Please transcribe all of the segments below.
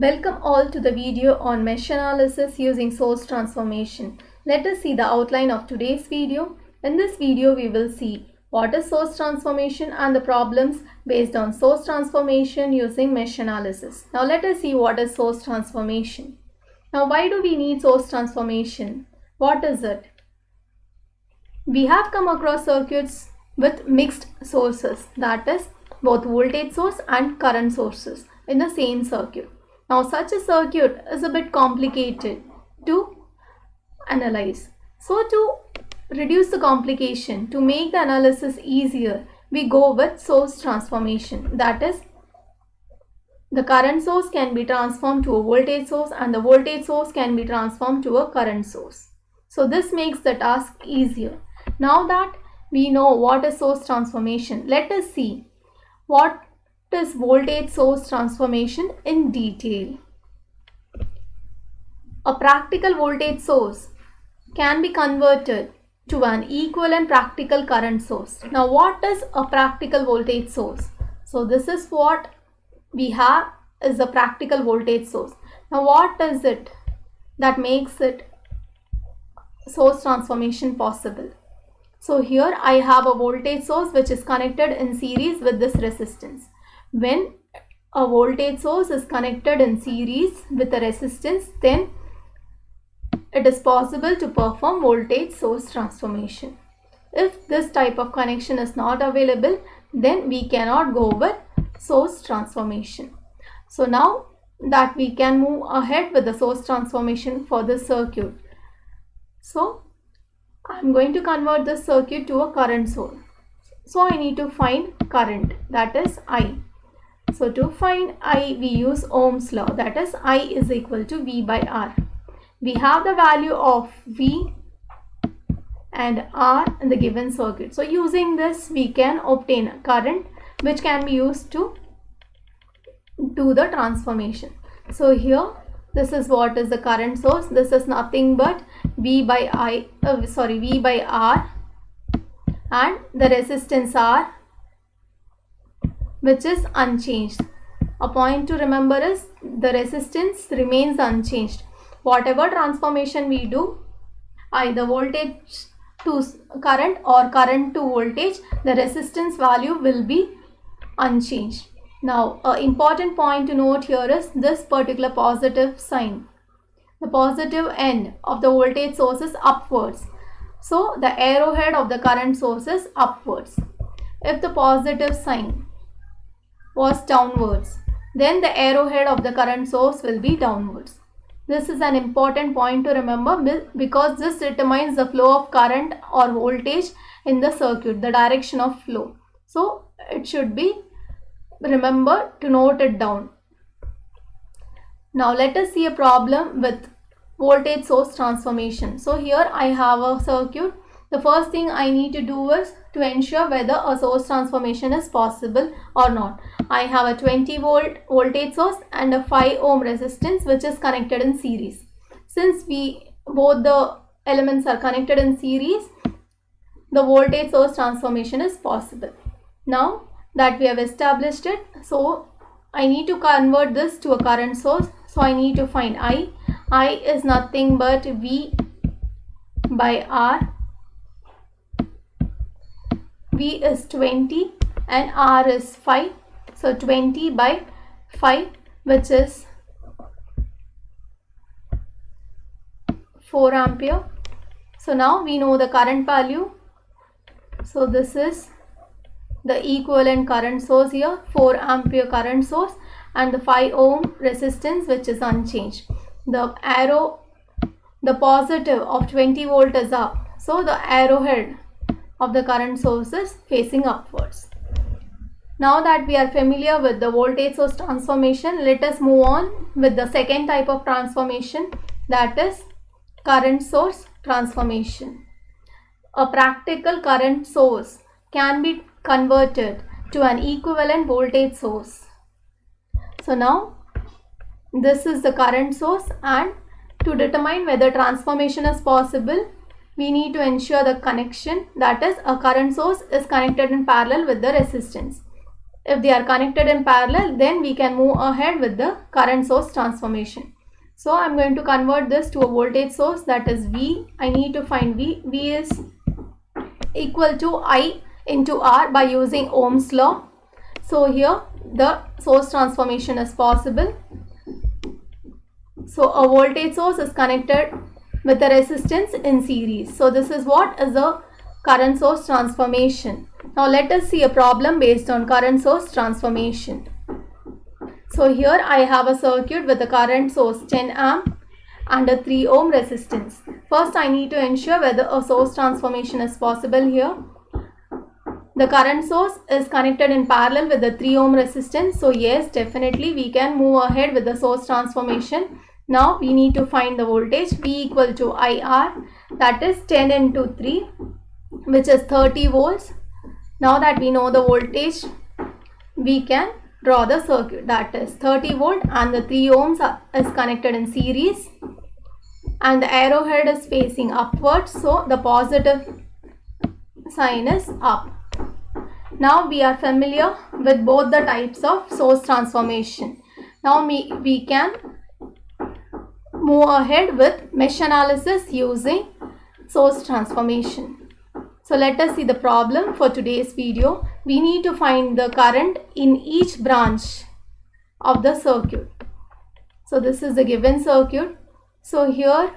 Welcome all to the video on mesh analysis using source transformation. Let us see the outline of today's video. In this video, we will see what is source transformation and the problems based on source transformation using mesh analysis. Now let us see what is source transformation. Now why do we need source transformation? What is it? We have come across circuits with mixed sources, that is both voltage source and current sources in the same circuit. Now such a circuit is a bit complicated to analyze. So to reduce the complication, to make the analysis easier, we go with source transformation. That is, the current source can be transformed to a voltage source and the voltage source can be transformed to a current source. So this makes the task easier. Now that we know what is source transformation, let us see what is voltage source transformation in detail. A practical voltage source can be converted to an equivalent practical current source. Now what is a practical voltage source? So this is what we have is a practical voltage source. Now what is it that makes it source transformation possible? So here I have a voltage source which is connected in series with this resistance. When a voltage source is connected in series with a resistance, then it is possible to perform voltage source transformation. If this type of connection is not available, then we cannot go with source transformation. So now that we can move ahead with the source transformation for this circuit. So I'm going to convert this circuit to a current source. So I need to find current, that is I. So to find I, we use Ohm's law, that is I is equal to V by R. We have the value of V and R in the given circuit. So using this, we can obtain current which can be used to do the transformation. So here, this is what is the current source. This is nothing but V by R and the resistance R, which is unchanged. A point to remember is the resistance remains unchanged. Whatever transformation we do, either voltage to current or current to voltage, the resistance value will be unchanged. Now, an important point to note here is this particular positive sign. The positive end of the voltage source is upwards. So, the arrowhead of the current source is upwards. If the positive sign was downwards, then the arrowhead of the current source will be downwards. This is an important point to remember because this determines the flow of current or voltage in the circuit, the direction of flow. So it should be remembered to note it down. Now let us see a problem with voltage source transformation. So here I have a circuit. The first thing I need to do is to ensure whether a source transformation is possible or not. I have a 20 volt voltage source and a 5 ohm resistance which is connected in series. Since both the elements are connected in series, the voltage source transformation is possible. Now that we have established it, so I need to convert this to a current source. So I need to find I. I is nothing but V by R. V is 20 and R is 5. So 20 by 5, which is 4 ampere. So now we know the current value. So this is the equivalent current source here, 4 ampere current source and the 5 ohm resistance which is unchanged. The arrow, the positive of 20 volt is up. So the arrowhead of the current source is facing upwards. Now that we are familiar with the voltage source transformation, let us move on with the second type of transformation, that is current source transformation. A practical current source can be converted to an equivalent voltage source. So now this is the current source, and to determine whether transformation is possible, we need to ensure the connection, that is a current source is connected in parallel with the resistance. If they are connected in parallel, then we can move ahead with the current source transformation. So I'm going to convert this to a voltage source, that is V. I need to find V. V is equal to I into R by using Ohm's law. So here the source transformation is possible. So a voltage source is connected with a resistance in series. So this is what is a current source transformation. Now let us see a problem based on current source transformation. So here I have a circuit with a current source 10 amp and a 3 ohm resistance. First I need to ensure whether a source transformation is possible here. The current source is connected in parallel with the 3 ohm resistance. So yes, definitely we can move ahead with the source transformation. Now we need to find the voltage V equal to IR, that is 10 into 3, which is 30 volts. Now that we know the voltage, we can draw the circuit, that is 30 volt and the 3 ohms is connected in series and the arrowhead is facing upwards, so the positive sign is up. Now we are familiar with both the types of source transformation. Now we can move ahead with mesh analysis using source transformation. So let us see the problem for today's video. We need to find the current in each branch of the circuit. So this is the given circuit. So here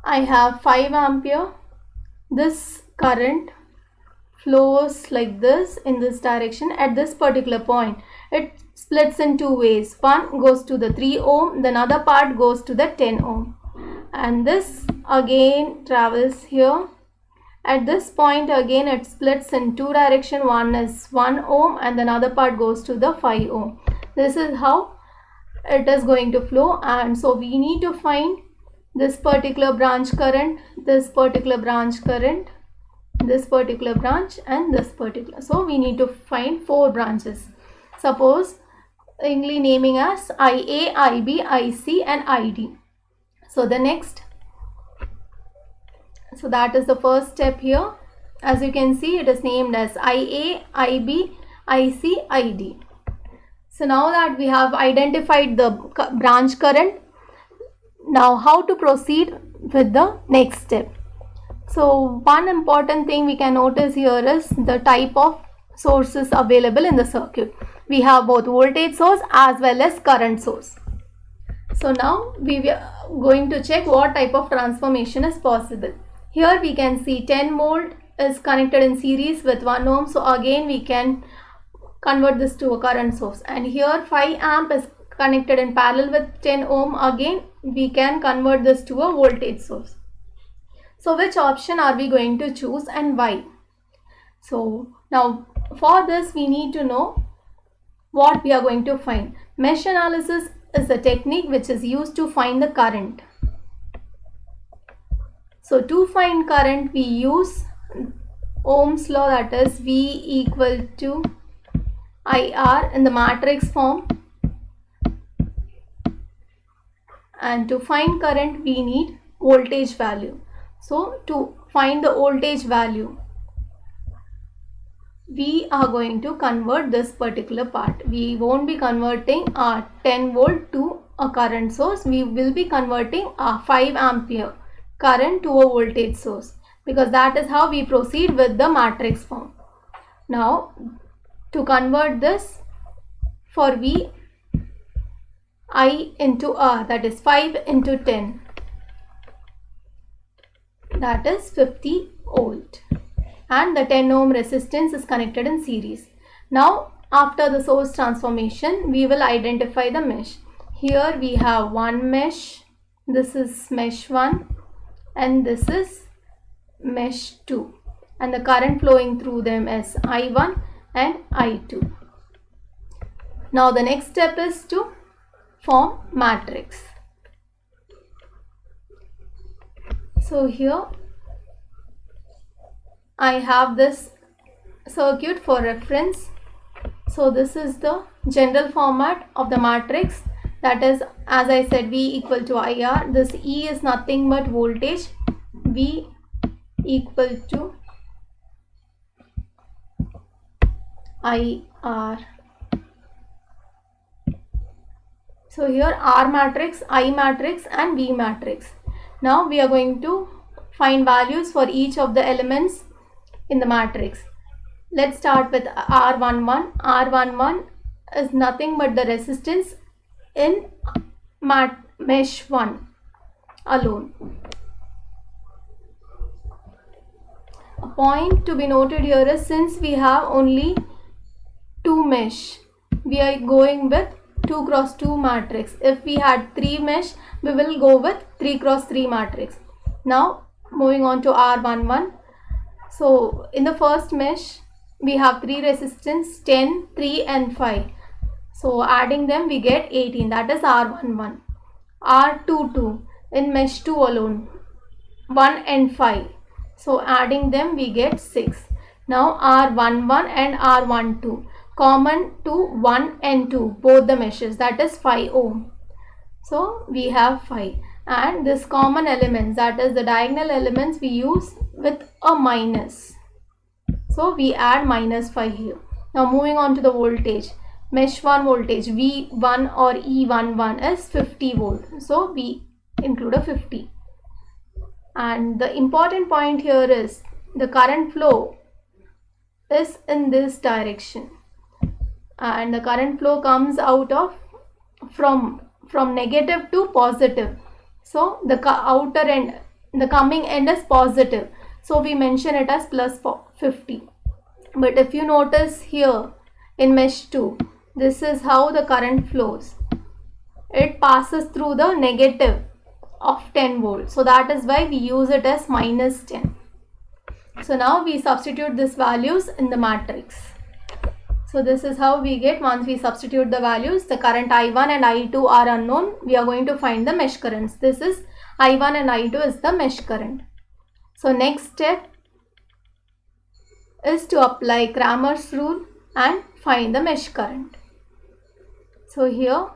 I have 5 ampere. This current flows like this in this direction. At this particular point, it splits in two ways. One goes to the 3 ohm, the another part goes to the 10 ohm. And this again travels here. At this point again it splits in two directions. One is 1 ohm and another part goes to the 5 ohm. This is how it is going to flow, and so we need to find this particular branch current, this particular branch current, this particular branch and this particular. So we need to find 4 branches. Suppose English naming as IA, IB, IC and ID. So the next, so that is the first step here. As you can see, it is named as IA, IB, IC, ID. So now that we have identified the branch current, now how to proceed with the next step. So one important thing we can notice here is the type of sources available in the circuit. We have both voltage source as well as current source. So now we are going to check what type of transformation is possible. Here we can see 10 volt is connected in series with 1 ohm. So again we can convert this to a current source. And here 5 amp is connected in parallel with 10 ohm. Again we can convert this to a voltage source. So which option are we going to choose and why? So now for this we need to know what we are going to find. Mesh analysis is a technique which is used to find the current. So to find current we use Ohm's law, that is V equal to IR in the matrix form. And to find current we need voltage value. So to find the voltage value, we are going to convert this particular part. We won't be converting our 10 volt to a current source. We will be converting our 5 ampere current to a voltage source, because that is how we proceed with the matrix form. Now to convert this, for V, I into R, that is 5 into 10, that is 50 volt, and the 10 ohm resistance is connected in series. Now after the source transformation we will identify the mesh. Here we have one mesh, this is mesh 1 and this is mesh 2, and the current flowing through them is I1 and I2. Now the next step is to form matrix. So here I have this circuit for reference. So this is the general format of the matrix, that is, as I said, V equal to IR. This E is nothing but voltage. V equal to IR. So here R matrix, I matrix and V matrix. Now we are going to find values for each of the elements in the matrix. Let's start with R11. R11 is nothing but the resistance in mesh 1 alone. A point to be noted here is, since we have only 2 mesh, we are going with 2 cross 2 matrix. If we had 3 mesh, we will go with 3 cross 3 matrix. Now moving on to R11. So in the first mesh, we have 3 resistance, 10, 3 and 5. So adding them we get 18, that is R11. R22 in mesh 2 alone, 1 and 5. So adding them we get 6. Now R11 and R12 common to 1 and 2, both the meshes, that is 5 ohm. So we have 5, and this common elements, that is the diagonal elements, we use with a minus. So we add minus 5 here. Now moving on to the voltage. Mesh 1 voltage V1 or E11 is 50 volt. So we include a 50. And the important point here is the current flow is in this direction. And the current flow comes out of from negative to positive. So the outer end, the coming end is positive. So we mention it as plus 50. But if you notice here in mesh 2, this is how the current flows. It passes through the negative of 10 volts. So that is why we use it as minus 10. So now we substitute these values in the matrix. So this is how we get, once we substitute the values, the current I1 and I2 are unknown. We are going to find the mesh currents. This is I1 and I2 is the mesh current. So next step is to apply Cramer's rule and find the mesh current. So here,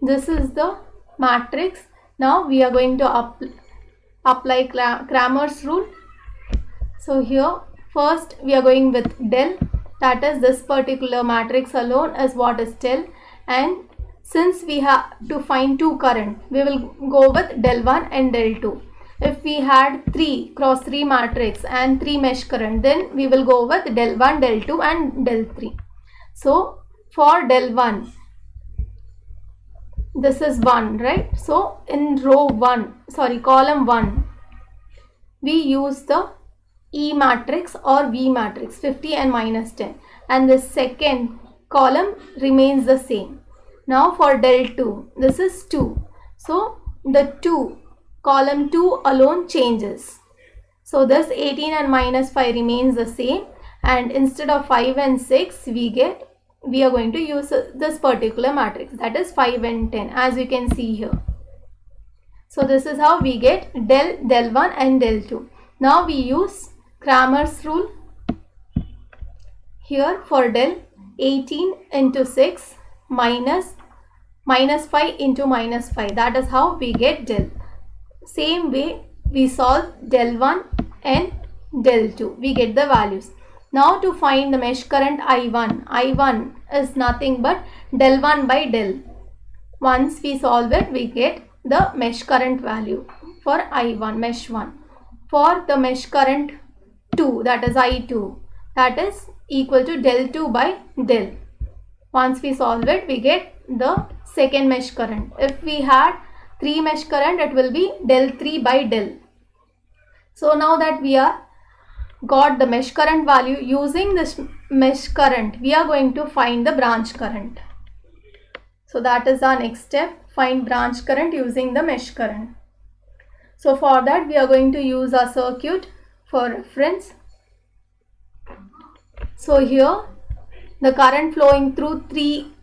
this is the matrix. Now we are going to apply Cramer's rule. So here, first we are going with del, that is this particular matrix alone is what is del, and since we have to find 2 current, we will go with del 1 and del 2. If we had 3 cross 3 matrix and 3 mesh current, then we will go with del 1, del 2 and del 3. So for del 1, this is 1, right? So in column 1, we use the E matrix or V matrix, 50 and minus 10, and the second column remains the same. Now for del 2, this is 2. So the 2, column 2 alone changes. So this 18 and minus 5 remains the same, and instead of 5 and 6, we are going to use this particular matrix, that is 5 and 10, as you can see here. So this is how we get del 1 and del 2. Now we use Cramer's rule here for del, 18 into 6 minus 5 into minus 5. That is how we get del. Same way we solve del 1 and del 2. We get the values. Now to find the mesh current I1. I1 is nothing but del 1 by del. Once we solve it, we get the mesh current value for I1, mesh 1. For the mesh current 2, that is I2, that is equal to del 2 by del. Once we solve it, we get the second mesh current. If we had 3 mesh current, it will be del 3 by del. So now that we are got the mesh current value, using this mesh current, we are going to find the branch current. So that is our next step, find branch current using the mesh current. So for that, we are going to use our circuit for reference. So here, the current flowing through 3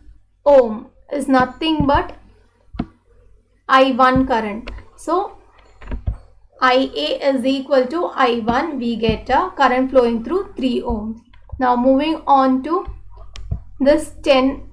ohm is nothing but I1 current. So IA is equal to I1, we get a current flowing through 3 ohms. Now moving on to this 10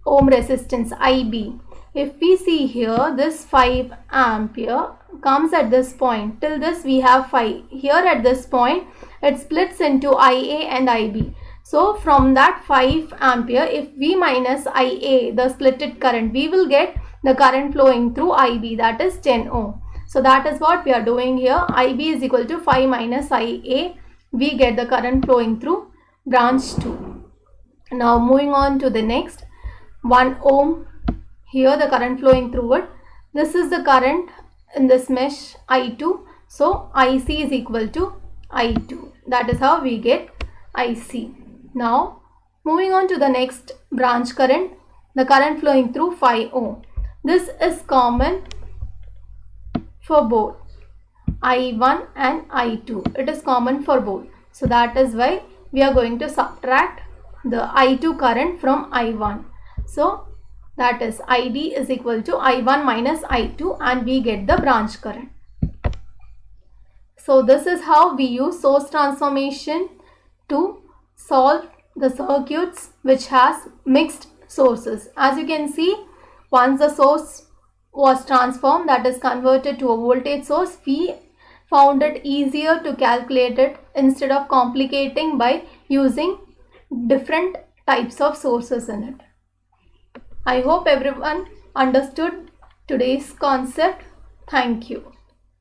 ohm resistance IB. If we see here, this 5 ampere comes at this point. Till this we have 5. Here at this point, it splits into IA and IB. So from that 5 ampere, if V minus IA, the splitted current, we will get the current flowing through IB, that is 10 ohm. So that is what we are doing here. IB is equal to 5 minus IA. We get the current flowing through branch 2. Now moving on to the next, 1 ohm. Here the current flowing through it. This is the current in this mesh I2. So IC is equal to I2. That is how we get IC. Now moving on to the next branch current, the current flowing through 5 ohm. This is common for both I1 and I2. It is common for both. So that is why we are going to subtract the I2 current from I1. So that is ID is equal to I1 minus I2 and we get the branch current. So this is how we use source transformation to solve the circuits which has mixed sources. As you can see, once the source was transformed, that is converted to a voltage source, we found it easier to calculate it instead of complicating by using different types of sources in it. I hope everyone understood today's concept. Thank you.